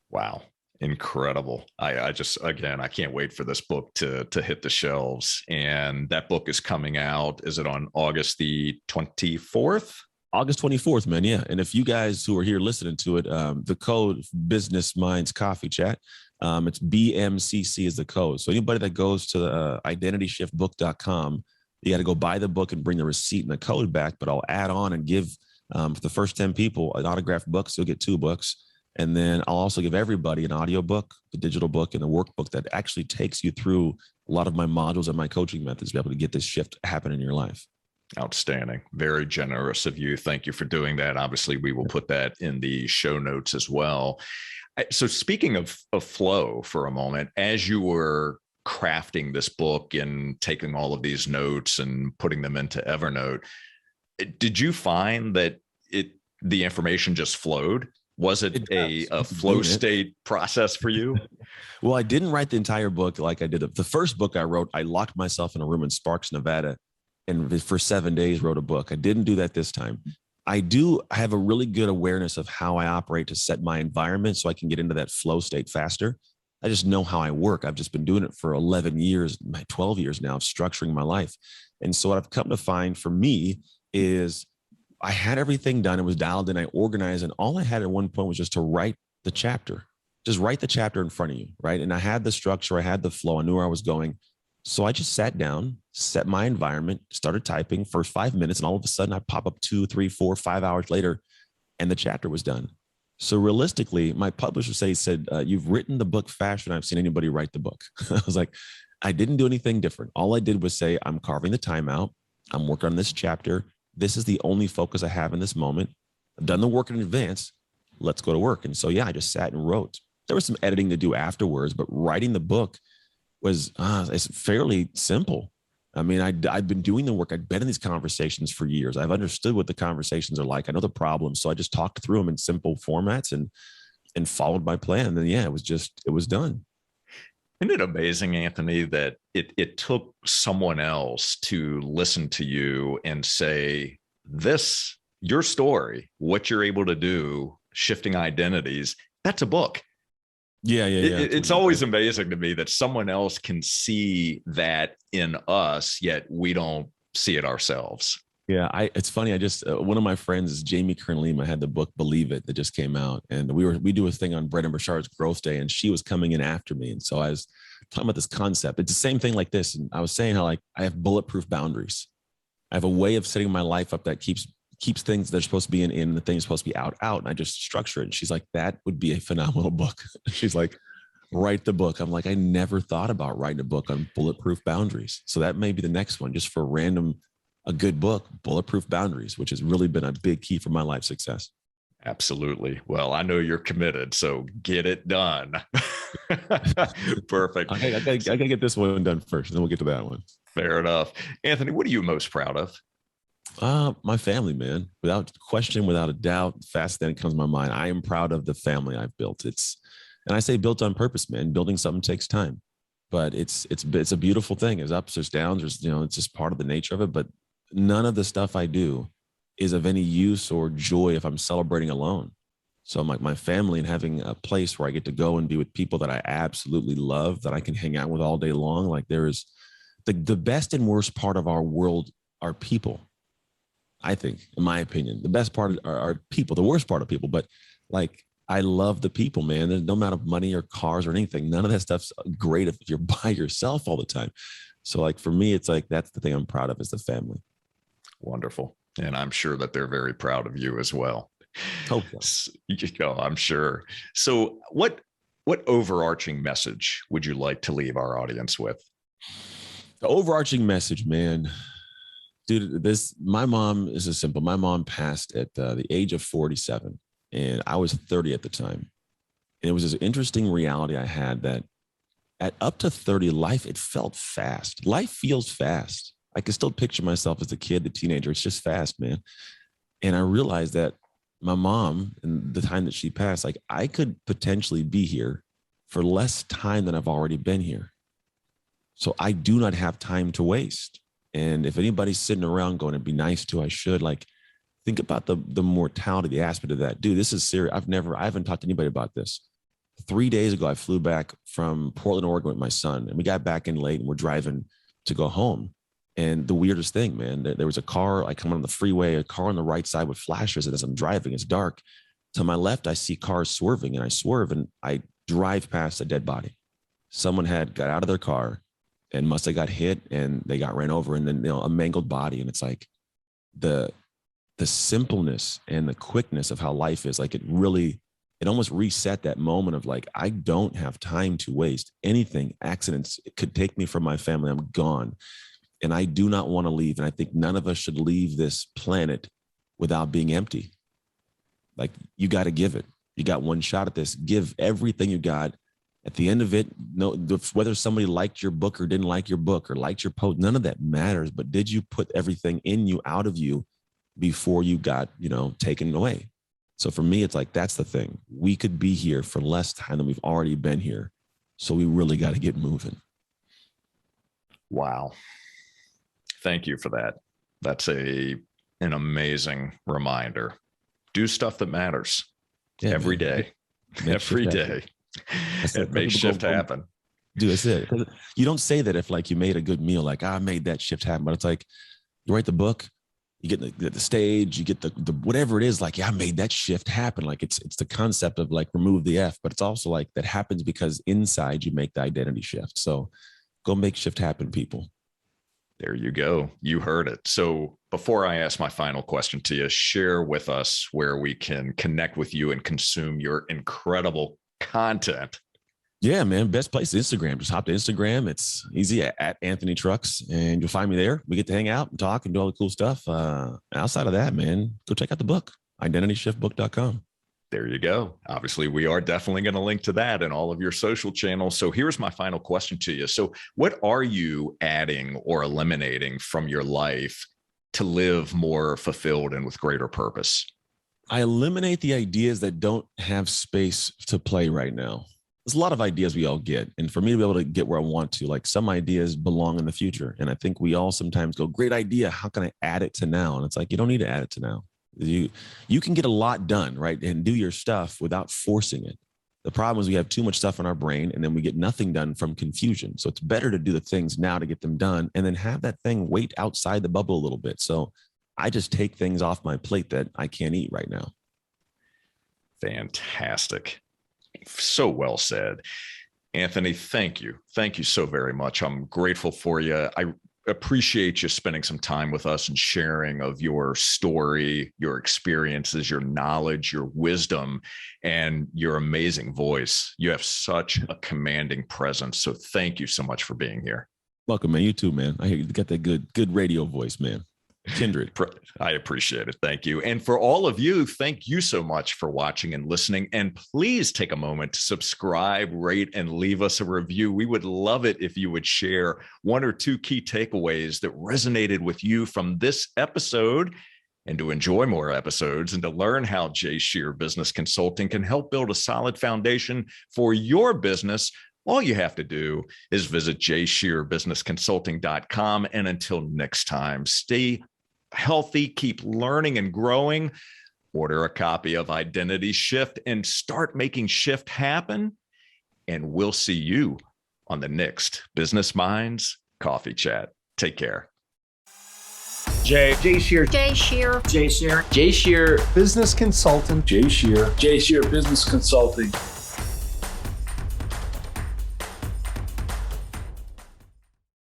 Wow. Incredible. I can't wait for this book to hit the shelves. And that book is coming out. Is it on August the 24th? August 24th, man. Yeah. And if you guys who are here listening to it, the code Business Minds Coffee Chat, it's BMCC is the code. So anybody that goes to the identityshiftbook.com, you got to go buy the book and bring the receipt and the code back. But I'll add on and give for the first 10 people an autographed book. So you'll get 2 books. And then I'll also give everybody an audio book, the digital book, and the workbook that actually takes you through a lot of my modules and my coaching methods to be able to get this shift happen in your life. Outstanding. Very generous of you. Thank you for doing that. Obviously, we will put that in the show notes as well. So speaking of flow for a moment, as you were crafting this book and taking all of these notes and putting them into Evernote, did you find that the information just flowed? Was it a flow state process for you? Well, I didn't write the entire book like I did. The first book I wrote, I locked myself in a room in Sparks, Nevada, and for 7 days wrote a book. I didn't do that this time. I have a really good awareness of how I operate to set my environment so I can get into that flow state faster. I just know how I work. I've just been doing it for 11 years, 12 years now of structuring my life. And so what I've come to find for me is I had everything done. It was dialed in. I organized. And all I had at one point was just to write the chapter. Just write the chapter in front of you, right? And I had the structure. I had the flow. I knew where I was going. So I just sat down, set my environment, started typing first 5 minutes, and all of a sudden I pop up 2, 3, 4, 5 hours later, and the chapter was done. So realistically, my publisher said, you've written the book faster than I've seen anybody write the book. I was like, I didn't do anything different. All I did was say, I'm carving the time out. I'm working on this chapter. This is the only focus I have in this moment. I've done the work in advance. Let's go to work. And so, yeah, I just sat and wrote. There was some editing to do afterwards, but writing the book was it's fairly simple. I mean, I'd been doing the work. I'd been in these conversations for years. I've understood what the conversations are like. I know the problems. So I just talked through them in simple formats and followed my plan. And then, yeah, it was done. Isn't it amazing, Anthony, that it took someone else to listen to you and say, this, your story, what you're able to do, shifting identities, that's a book. Yeah. It's always amazing to me that someone else can see that in us, yet we don't see it ourselves. Yeah, it's funny. I just one of my friends is Jamie Kern-Lima had the book Believe It that just came out, and we do a thing on Brendan Burchard's Growth Day, and she was coming in after me, and so I was talking about this concept. It's the same thing like this, and I was saying how like I have bulletproof boundaries. I have a way of setting my life up that keeps things that are supposed to be in, and the things supposed to be out, and I just structure it. And she's like, that would be a phenomenal book. She's like, write the book. I'm like, I never thought about writing a book on bulletproof boundaries. So that may be the next one, just for a good book, Bulletproof Boundaries, which has really been a big key for my life success. Absolutely. Well, I know you're committed, so get it done. Perfect. I gotta get this one done first, and then we'll get to that one. Fair enough. Anthony, what are you most proud of? My family, man. Without question, without a doubt, fast then it comes to my mind. I am proud of the family I've built. And I say built on purpose, man. Building something takes time, but it's a beautiful thing. There's ups, there's downs, it's just part of the nature of it. But none of the stuff I do is of any use or joy if I'm celebrating alone. So I'm like my family, and having a place where I get to go and be with people that I absolutely love, that I can hang out with all day long. Like there is the best and worst part of our world are people. I think, in my opinion, the best part are people, the worst part of people. But like, I love the people, man. There's no amount of money or cars or anything. None of that stuff's great if you're by yourself all the time. So like for me, it's like, that's the thing I'm proud of, is the family. Wonderful. And I'm sure that they're very proud of you as well. Hope so. I'm sure. So what overarching message would you like to leave our audience with? The overarching message, man. Dude, my mom is a simple. My mom passed at the age of 47, and I was 30 at the time. And it was this interesting reality I had that at up to 30, it felt fast. Life feels fast. I can still picture myself as a kid, the teenager. It's just fast, man. And I realized that my mom, and the time that she passed, like I could potentially be here for less time than I've already been here. So I do not have time to waste. And if anybody's sitting around going, it'd be nice to, I should, like, think about the mortality, the aspect of that. Dude, this is serious. I haven't talked to anybody about this. 3 days ago, I flew back from Portland, Oregon with my son, and we got back in late, and we're driving to go home. And the weirdest thing, man, there was a car, I come on the freeway, a car on the right side with flashers. And as I'm driving, it's dark. To my left, I see cars swerving, and I swerve, and I drive past a dead body. Someone had got out of their car and must have got hit, and they got ran over, and then a mangled body. And it's like the simpleness and the quickness of how life is. Like it almost reset that moment of like, I don't have time to waste anything. Accidents, it could take me from my family. I'm gone. And I do not want to leave. And I think none of us should leave this planet without being empty. Like you got to give it. You got one shot at this. Give everything you got. At the end of it, no, whether somebody liked your book or didn't like your book or liked your post, none of that matters. But did you put everything in you, out of you, before you got, taken away? So for me, it's like, that's the thing. We could be here for less time than we've already been here. So we really got to get moving. Wow. Thank you for that. That's an amazing reminder. Do stuff that matters every day. Every day. It makes shift happen. Dude, that's it. You don't say that if like you made a good meal, like I made that shift happen, but it's like you write the book, you get the stage, you get the whatever it is, like, yeah, I made that shift happen. Like it's the concept of like remove the F, but it's also like that happens because inside you make the identity shift. So Go make shift happen, people. There you go. You heard it. So before I ask my final question to you, share with us where we can connect with you and consume your incredible content. Yeah, man. Best place is Instagram. Just hop to Instagram. It's easy at Anthony Trucks, and you'll find me there. We get to hang out and talk and do all the cool stuff. Outside of that, man, go check out the book, identityshiftbook.com. There you go. Obviously, we are definitely going to link to that in all of your social channels. So here's my final question to you. So what are you adding or eliminating from your life to live more fulfilled and with greater purpose? I eliminate the ideas that don't have space to play right now. There's a lot of ideas we all get. And for me to be able to get where I want to, like some ideas belong in the future. And I think we all sometimes go, great idea. How can I add it to now? And it's like, you don't need to add it to now. You can get a lot done, right? And do your stuff without forcing it. The problem is we have too much stuff in our brain and then we get nothing done from confusion. So it's better to do the things now to get them done and then have that thing wait outside the bubble a little bit. So I just take things off my plate that I can't eat right now. Fantastic. So well said. Anthony, thank you. Thank you so very much. I'm grateful for you. I appreciate you spending some time with us and sharing of your story, your experiences, your knowledge, your wisdom, and your amazing voice. You have such a commanding presence. So thank you so much for being here. Welcome, man. You too, man. I hear you got that good radio voice, man. Kindred. I appreciate it. Thank you. And for all of you, thank you so much for watching and listening. And please take a moment to subscribe, rate, and leave us a review. We would love it if you would share one or two key takeaways that resonated with you from this episode. And to enjoy more episodes and to learn how Jay Shear Business Consulting can help build a solid foundation for your business, all you have to do is visit jshearbusinessconsulting.com. And until next time, stay healthy, keep learning and growing, order a copy of Identity Shift and start making shift happen. And we'll see you on the next Business Minds Coffee Chat. Take care. Jay Shear. Jay Shear. Jay Shear. Jay Shear. Business Consultant. Jay Shear. Jay Shear Business Consulting.